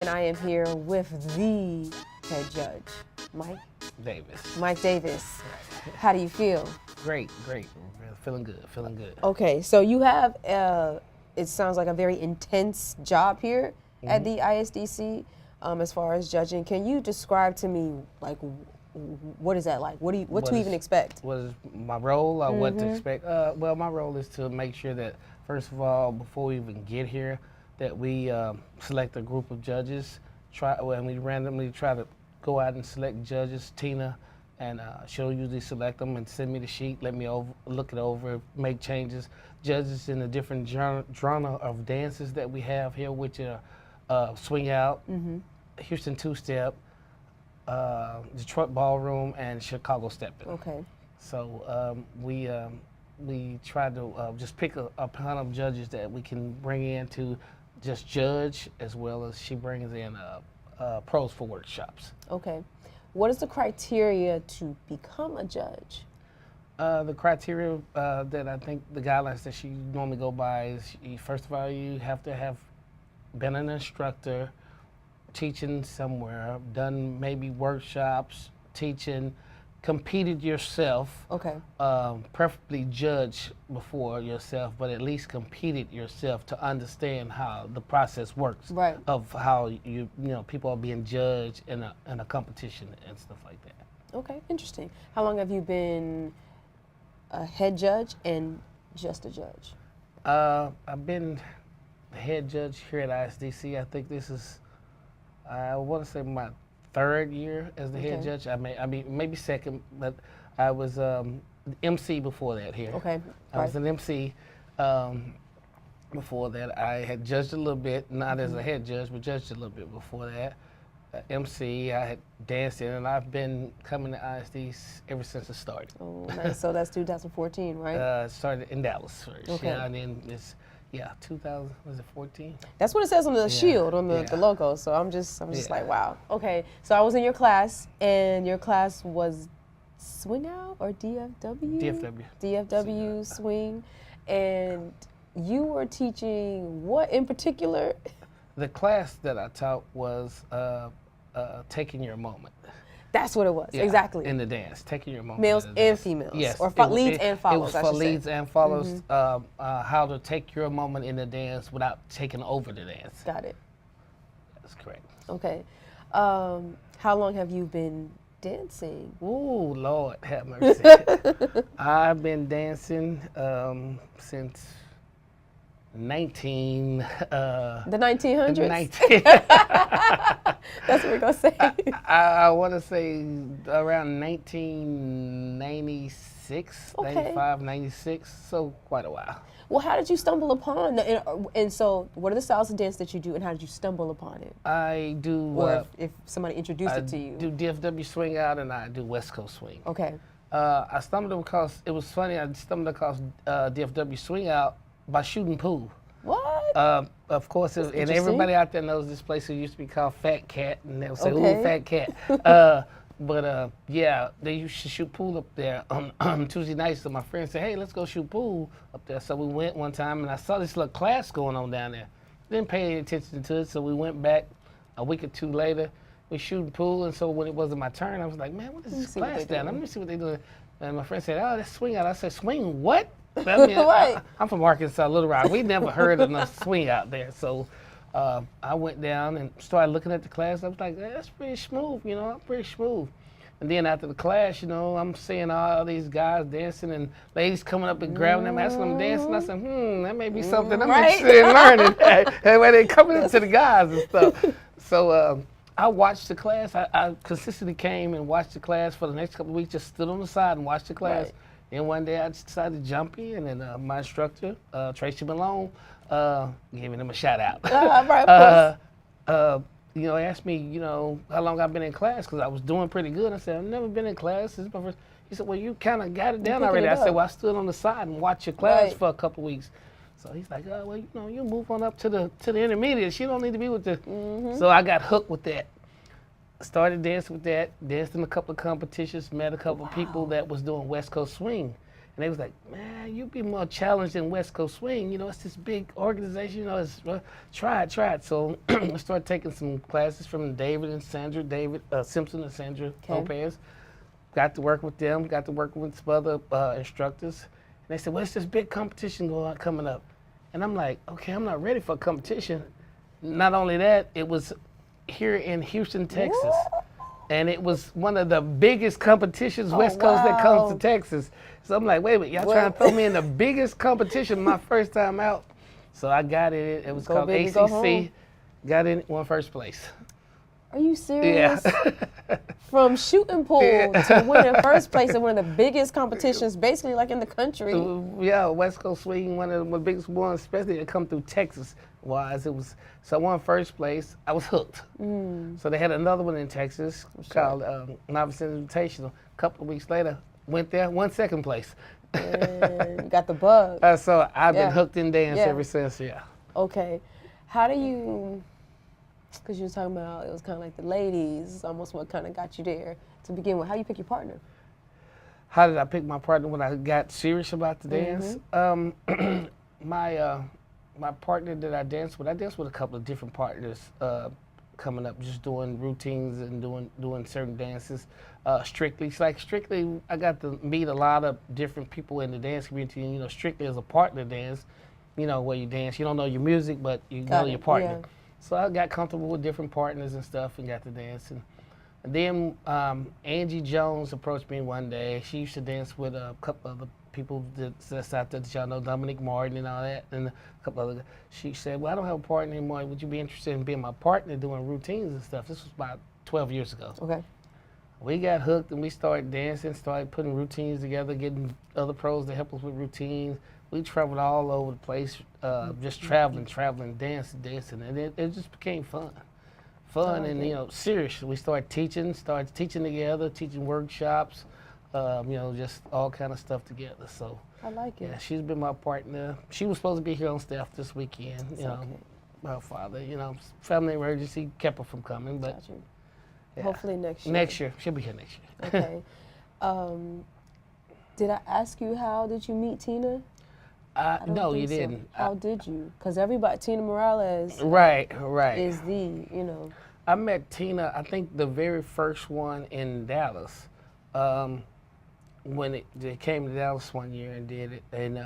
and I am here with the head judge, Mike Davis. Mike Davis. How do you feel? Great. Feeling good. Okay, so you have, it sounds like a very intense job here at the ISDC as far as judging. Can you describe to me, like, what is that like? What to even expect? What is my role or what to expect? Well, my role is to make sure that, first of all, before we even get here, that we select a group of judges. We randomly try to go out and select judges. Tina, and she'll usually select them and send me the sheet, let me look it over, make changes. Judges in the different genre of dances that we have here, which are swing out, Houston two-step, Detroit Ballroom, and Chicago Steppin. Okay. So we try to just pick a panel of judges that we can bring in to just judge, as well as she brings in pros for workshops. Okay. What is the criteria to become a judge? The criteria that I think the guidelines that she normally go by is, first of all, you have to have been an instructor, teaching somewhere, done maybe workshops, teaching, competed yourself. Okay. Preferably judge before yourself, but at least competed yourself to understand how the process works. Right. Of how you know people are being judged in a competition and stuff like that. Okay, interesting. How long have you been a head judge and just a judge? I've been the head judge here at ISDC. I think this is, I want to say, my third year as the head judge. I mean, maybe second, but I was MC before that here. Okay. I was an MC before that. I had judged a little bit, not as a head judge, but judged a little bit before that. MC, I had danced in, and I've been coming to ISD ever since it started. Oh, nice. So that's 2014, right? Started in Dallas first. Okay. Yeah, and then it's 2000, was it 14? That's what it says on the shield, on the logo. So I'm just like, wow. Okay, so I was in your class, and your class was swing out or DFW? DFW. DFW swing, and you were teaching what in particular? The class that I taught was taking your moment. That's what it was, exactly. In the dance, taking your moment. Males and females. Yes. Or leads and follows, It was for leads and follows, how to take your moment in the dance without taking over the dance. Got it. That's correct. Okay. How long have you been dancing? Ooh, Lord have mercy. I've been dancing since the 1900s? That's what we're going to say. I want to say around 1996, 95, 96, so quite a while. Well, how did you stumble upon, and so what are the styles of dance that you do, and how did you stumble upon it? I do, or if somebody introduced it to you. I do DFW swing out, and I do West Coast swing. Okay. I stumbled across, it was funny, I stumbled across DFW swing out by shooting pool. What? Of course, and everybody out there knows this place. It used to be called Fat Cat, and they'll say, Okay. "Ooh, Fat Cat." But yeah, they used to shoot pool up there on Tuesday nights. So my friend said, "Hey, let's go shoot pool up there." So we went one time, and I saw this little class going on down there. Didn't pay any attention to it, so we went back a week or two later. We shooting pool, and so when it wasn't my turn, I was like, "Man, what is this class down? Let me see what they're doing." And my friend said, "Oh, that's swing out." I said, "Swing what?" I mean, I'm from Arkansas, Little Rock. We never heard of no swing out there. So I went down and started looking at the class. I was like, that's pretty smooth, pretty smooth. And then after the class, I'm seeing all these guys dancing and ladies coming up and grabbing them, asking them to dance. And I said, that may be something I'm interested in learning. And when they coming into the guys and stuff. So I watched the class. I consistently came and watched the class for the next couple of weeks, just stood on the side and watched the class. Right. And one day I decided to jump in, and then my instructor, Tracy Malone, giving him a shout out. Asked me, how long I've been in class, because I was doing pretty good. I said, I've never been in class. This is my first. He said, well, you kind of got it down already. I said, well, I stood on the side and watched your class for a couple of weeks. So he's like, oh, well, you move on up to the intermediates. You don't need to be with the. So I got hooked with that. Started dancing with that, danced in a couple of competitions, met a couple of people that was doing West Coast swing. And they was like, man, you be more challenged than West Coast Swing. You know, it's this big organization. You know, it's try it. So I started taking some classes from David and Sandra, Simpson and Sandra Lopez. Got to work with them. Got to work with some other instructors. And they said, well, it's this big competition coming up. And I'm like, okay, I'm not ready for a competition. Not only that, it was here in Houston, Texas. And it was one of the biggest competitions West Coast that comes to Texas. So I'm like, wait a minute, y'all trying to throw me in the biggest competition my first time out. So I got it. It was called ACC. Got in, won first place. Are you serious? Yeah. From shooting pool to winning first place in one of the biggest competitions, basically like in the country. Yeah, West Coast Swing, one of the biggest ones, especially that come through Texas. So I won first place. I was hooked. So they had another one in Texas called Novice Invitational. A couple of weeks later, went there, won second place. And you got the bug. So I've been hooked in dance ever since. Yeah. Okay, how do you? Because you were talking about it was kind of like the ladies, almost what kind of got you there to begin with. How you pick your partner? How did I pick my partner when I got serious about the dance? My partner that I danced with a couple of different partners coming up, just doing routines and doing certain dances. Strictly, I got to meet a lot of different people in the dance community. You know, Strictly is a partner dance, you know, where you dance. You don't know your music, but you know your partner. Yeah. So I got comfortable with different partners and stuff and got to dance. And then Angie Jones approached me one day. She used to dance with a couple other people that's out there that y'all know, Dominic Martin and all that, and a couple other guys. She said, well, I don't have a partner anymore. Would you be interested in being my partner doing routines and stuff? This was about 12 years ago. Okay. We got hooked and we started dancing, started putting routines together, getting other pros to help us with routines. We traveled all over the place, just traveling, dancing, and it just became fun. And, you know, serious. We started teaching together, teaching workshops, you know, just all kind of stuff together. So I like it. Yeah, she's been my partner. She was supposed to be here on staff this weekend. You know, her father, you know, family emergency kept her from coming, but yeah. Hopefully next year. Next year, she'll be here next year. Okay. Did I ask you how did you meet Tina? No, you didn't. How did you? Because everybody, Tina Morales. Right. Is the, you know. I met Tina, I think the very first one in Dallas. When they came to Dallas one year and did it, and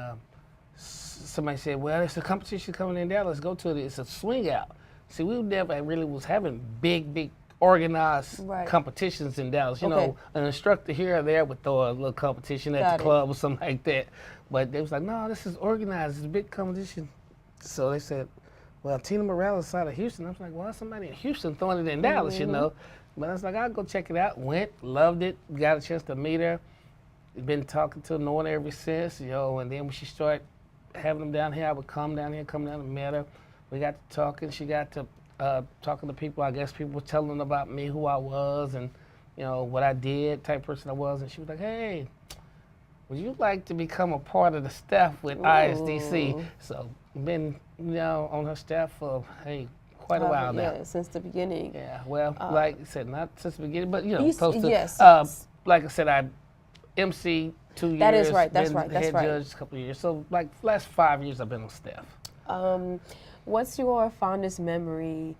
somebody said, well, there's a competition coming in Dallas, go to it, it's a swing out. See, we never really was having big organized competitions in Dallas. You know, an instructor here or there would throw a little competition at the club or something like that. But they was like, no, this is organized, it's a big competition. So they said, well, Tina Morales is out of Houston. I was like, well, somebody in Houston throwing it in Dallas, you know. But I was like, I'll go check it out. Went, loved it, got a chance to meet her. Been talking to her, knowing her ever since, you know. And then when she started having them down here, I would come down and met her. We got to talking. She got to talking to people. I guess people were telling them about me, who I was, and, you know, what I did, type of person I was. And she was like, hey, would you like to become a part of the staff with ISDC? So been, you know, on her staff for, quite a while now. Yeah, since the beginning. Yeah, well, like I said, not since the beginning, but, you know, close to, like I said, I MC 2 years. That is right, that's been head judge a couple of years. So, like, last 5 years I've been on staff. What's your fondest memory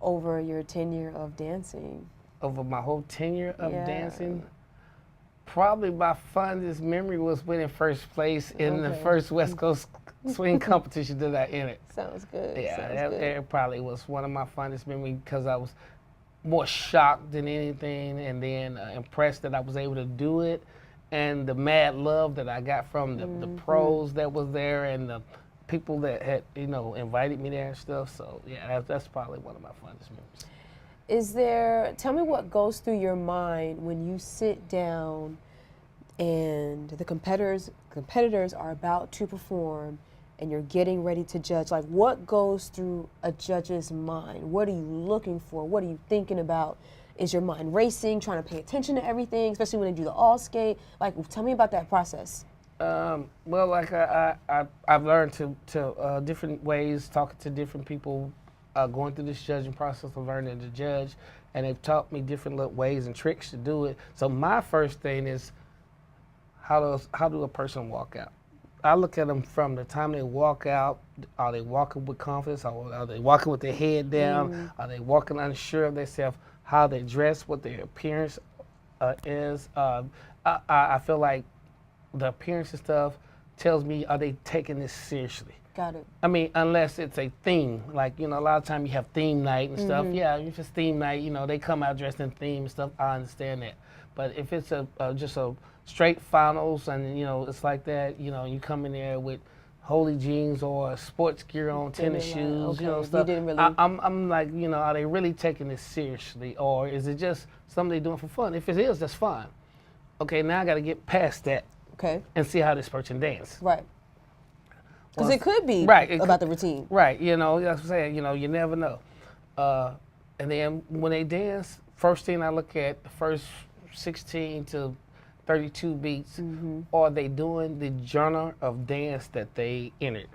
over your tenure of dancing? Over my whole tenure of dancing? Probably my fondest memory was winning first place in the first West Coast swing competition that I entered. Sounds good. Yeah, that probably was one of my fondest memories because I was more shocked than anything, and then impressed that I was able to do it, and the mad love that I got from the pros that was there and the people that had, you know, invited me there and stuff. So yeah, that's probably one of my fondest memories. Tell me what goes through your mind when you sit down and the competitors are about to perform and you're getting ready to judge? Like, what goes through a judge's mind? What are you looking for? What are you thinking about? Is your mind racing, trying to pay attention to everything, especially when they do the all skate? Like, tell me about that process. Well, like I've learned to different ways, talking to different people, going through this judging process of learning to judge, and they've taught me different little ways and tricks to do it. So my first thing is, how do a person walk out? I look at them from the time they walk out. Are they walking with confidence? Or are they walking with their head down? Are they walking unsure of themselves? How they dress, what their appearance is. I feel like the appearance and stuff tells me, are they taking this seriously? Got it. I mean, unless it's a theme, like, a lot of times you have theme night and stuff. Yeah, if it's theme night, they come out dressed in theme and stuff. I understand that. But if it's just a straight finals and, it's like that, you come in there with holy jeans or sports gear on, tennis shoes, stuff. You didn't really... I'm like, are they really taking this seriously? Or is it just something they're doing for fun? If it is, that's fine. Okay, now I got to get past that. Okay. And see how this person dances. Right. Because it could be about the routine. Right. That's what I'm saying. You never know. And then when they dance, first thing I look at, the first 16 to 32 beats, are they doing the genre of dance that they entered?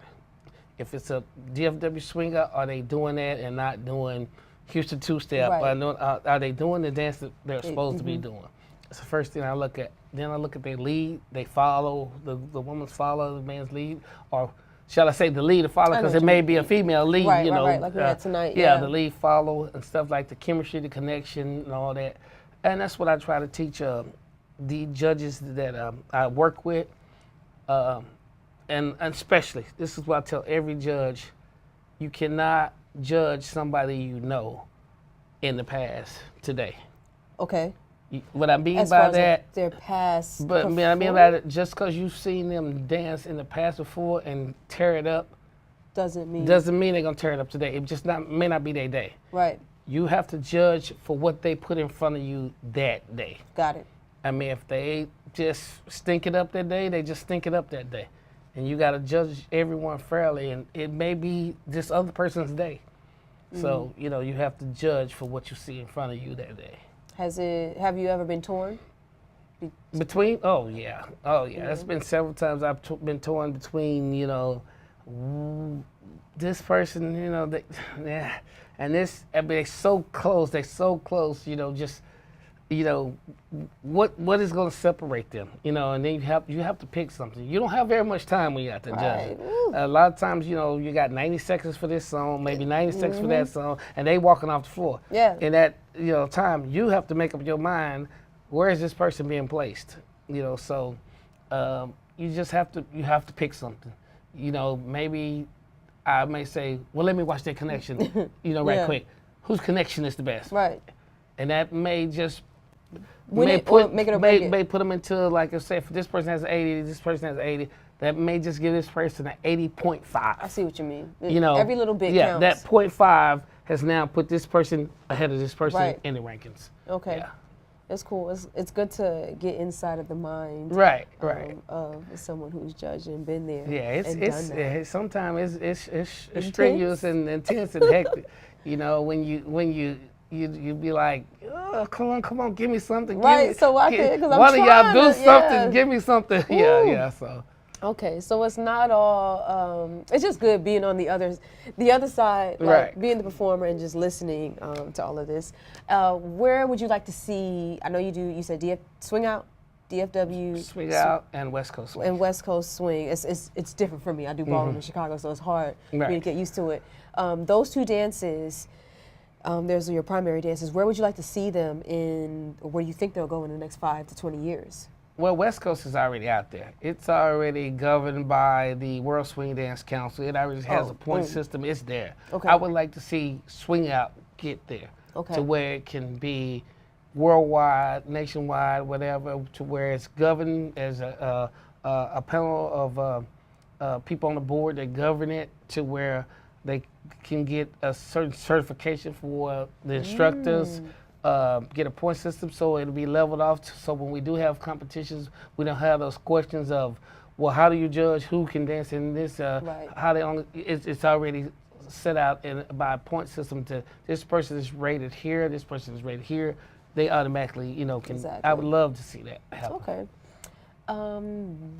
If it's a DFW swinger, are they doing that and not doing Houston two-step? Right. Are they doing the dance that they're supposed to be doing? That's the first thing I look at. Then I look at their lead. They follow, the woman's follow the man's lead, or shall I say the lead follow, because it may be a female lead, right, right, like we had tonight. Yeah, the lead follow and stuff like the chemistry, the connection, and all that. And that's what I try to teach the judges that I work with, and especially, this is what I tell every judge, you cannot judge somebody in the past today. Okay. What I mean as by far that, as their past but I mean by that, just because you've seen them dance in the past before and tear it up, doesn't mean they're gonna tear it up today. It just may not be their day. Right. You have to judge for what they put in front of you that day. Got it. I mean, if they just stink it up that day, they just stink it up that day, and you got to judge everyone fairly. And it may be this other person's day, so you have to judge for what you see in front of you that day. Have you ever been torn? Between? Oh yeah. That's been several times I've been torn between, this person, and this. I mean, they're so close. Just, what is going to separate them? And then you have to pick something. You don't have very much time when you're at the judge. A lot of times, you got 90 seconds for this song, maybe 90 seconds for that song, and they walking off the floor. Yeah. In that time, you have to make up your mind, where is this person being placed? So you just have to pick something. Maybe I may say, well, let me watch their connection, right quick. Whose connection is the best? Right. And that may just make it or break it. May put them into, like I said, if this person has 80, this person has 80, that may just give this person an 80.5. I see what you mean. Every little bit counts. That 0.5 has now put this person ahead of this person in the rankings. Okay. Yeah. It's cool. It's good to get inside of the mind. Right. Of someone who's judged and been there. Yeah, sometimes it's strenuous and intense and hectic. When you be like, oh, come on, give me something. Right. So I can, because I'm one of y'all do something. Yeah. Give me something. Yeah. So. Okay, so it's not all. It's just good being on the other side, like being the performer and just listening to all of this. Where would you like to see? I know you do. You said swing out, DFW, swing out, and West Coast swing. And West Coast swing. It's different for me. I do ballroom in Chicago, so it's hard for me to get used to it. Those two dances. There's your primary dances. Where would you like to see them in, or where do you think they'll go in the next 5 to 20 years? Well, West Coast is already out there. It's already governed by the World Swing Dance Council. It already has a point system. It's there. Okay. I would like to see Swing Out get there to where it can be worldwide, nationwide, whatever, to where it's governed as a panel of people on the board that govern it, to where they can get a certain certification for the instructors, get a point system so it'll be leveled off, so when we do have competitions, we don't have those questions of, well, how do you judge who can dance in this? How they only? It's already set out by a point system to this person is rated here, this person is rated here. They automatically, can. Exactly. I would love to see that happen. Okay.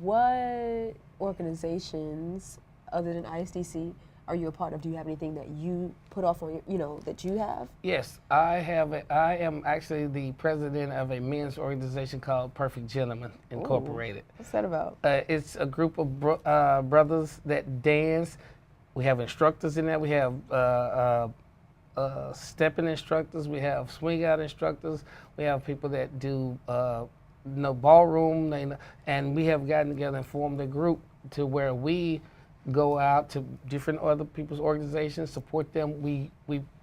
What organizations other than ISDC are you a part of? Do you have anything that you put off on your, that you have? Yes, I am actually the president of a men's organization called Perfect Gentlemen Incorporated. What's that about? It's a group of brothers that dance. We have instructors in there. We have Steppin instructors. We have swing out instructors. We have people that do ballroom. And we have gotten together and formed a group to where we go out to different other people's organizations, support them. We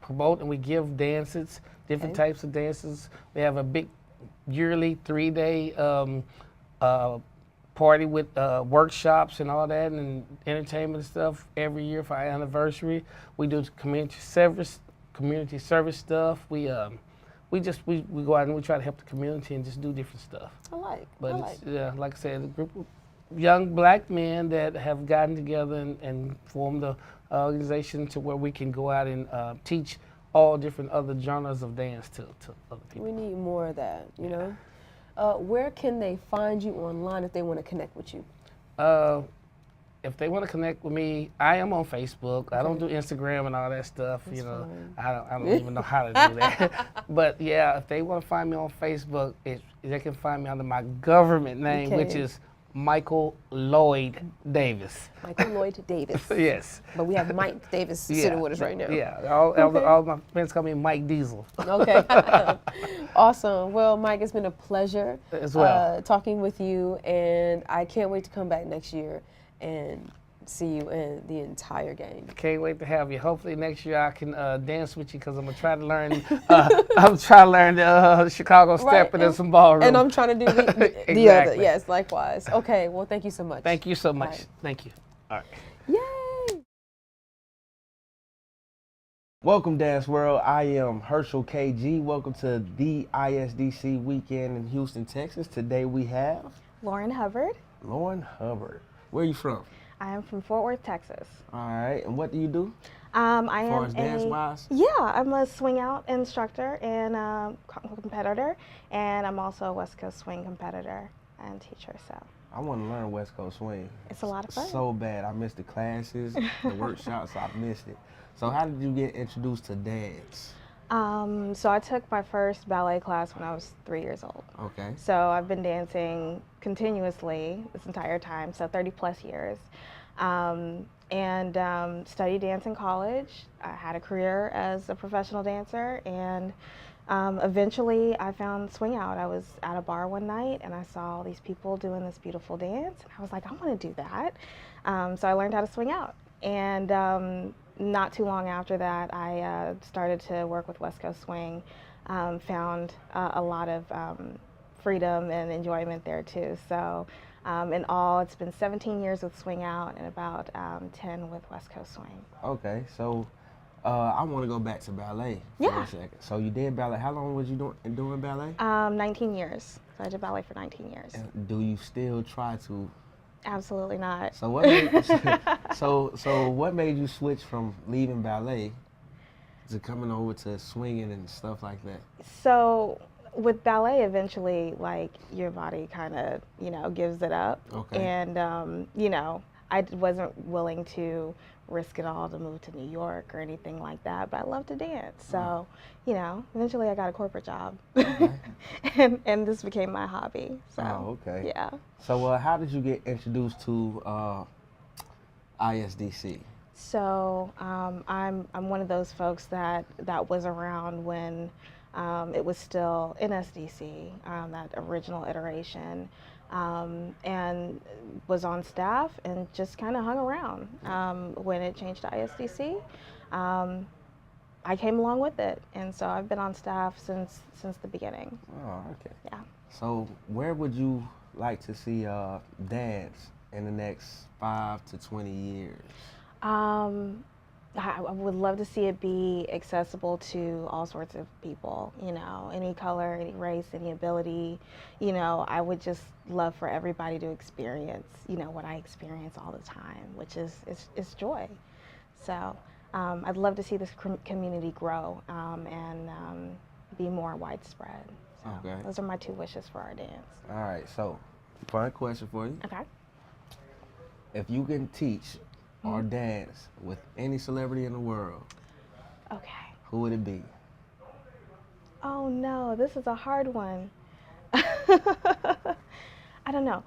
promote and we give dances, different types of dances. We have a big yearly 3-day party with workshops and all that and entertainment stuff every year for our anniversary. We do community service stuff. We go out and we try to help the community and just do different stuff. Like I said, a group of young black men that have gotten together and formed an organization to where we can go out and teach all different other genres of dance to other people. We need more of that, you know? Where can they find you online if they want to connect with you? If they want to connect with me, I am on Facebook. Okay. I don't do Instagram and all that stuff. That's fine. I don't even know how to do that. But yeah, if they want to find me on Facebook, they can find me under my government name, which is Michael Lloyd Davis. Michael Lloyd Davis. Yes. But we have Mike Davis sitting with us right now. Yeah. All my friends call me Mike Diesel. Okay. Awesome. Well, Mike, it's been a pleasure as well talking with you, and I can't wait to come back next year and see you in the entire game. Can't wait to have you. Hopefully next year I can dance with you because I'm gonna try to learn. I'm trying to learn the Chicago Steppin and some ballroom. And I'm trying to do the other. Yes, likewise. Okay. Well, thank you so much. Thank you so much. Right. Thank you. All right. Yay! Welcome, Dance World. I am Herschel KG. Welcome to the ISDC weekend in Houston, Texas. Today we have Lauren Hubbard. Lauren Hubbard. Where are you from? I am from Fort Worth, Texas. All right, and what do you do? I as far as dance-wise? Yeah, I'm a swing out instructor and competitor, and I'm also a West Coast swing competitor and teacher. So I want to learn West Coast swing. It's a lot of fun. So bad. I missed the classes, the workshops. I missed it. So how did you get introduced to dance? So I took my first ballet class when I was 3 years old. Okay. So I've been dancing continuously this entire time, so 30 plus years. Studied dance in college. I had a career as a professional dancer, and eventually I found swing out. I was at a bar one night and I saw all these people doing this beautiful dance, and I was like, I want to do that. So I learned how to swing out. And not too long after that, I started to work with West Coast Swing, found a lot of freedom and enjoyment there too. So in all, it's been 17 years with Swing Out and about 10 with West Coast Swing. Okay, so I want to go back to ballet for a second. So you did ballet. How long was you doing ballet? 19 years. So I did ballet for 19 years. And do you still try to? Absolutely not. So what made, so what made you switch from leaving ballet to coming over to swinging and stuff like that? So with ballet, eventually, like, your body kind of, gives it up. Okay. And, I wasn't willing to risk it all to move to New York or anything like that, but I love to dance. So, eventually I got a corporate job. Okay. and this became my hobby. So, okay. Yeah. So how did you get introduced to ISDC? So I'm one of those folks that was around when it was still NSDC, that original iteration, and was on staff and just kind of hung around. When it changed to ISDC, I came along with it, and so I've been on staff since the beginning. Oh, okay. Yeah. So where would you like to see dance in the next 5 to 20 years? I would love to see it be accessible to all sorts of people, any color, any race, any ability. I would just love for everybody to experience, what I experience all the time, which is joy. So I'd love to see this community grow and be more widespread. So okay. Those are my 2 wishes for our dance. All right, so fun question for you. Okay. If you can teach or dance with any celebrity in the world, Okay. who would it be? Oh no, this is a hard one. I don't know.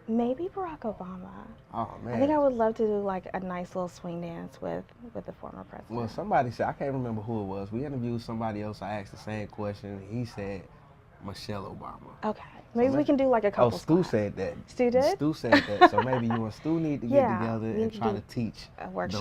Maybe Barack Obama. Oh man. I think I would love to do like a nice little swing dance with the former president. Well, somebody said, I can't remember who it was. We interviewed somebody else. I asked the same question. And he said Michelle Obama. Okay. Maybe we can do like a couple. Oh, Stu spots. said that. Stu did? Stu said that. So maybe you and Stu need to get Yeah, together we and need to try do to teach a workshop.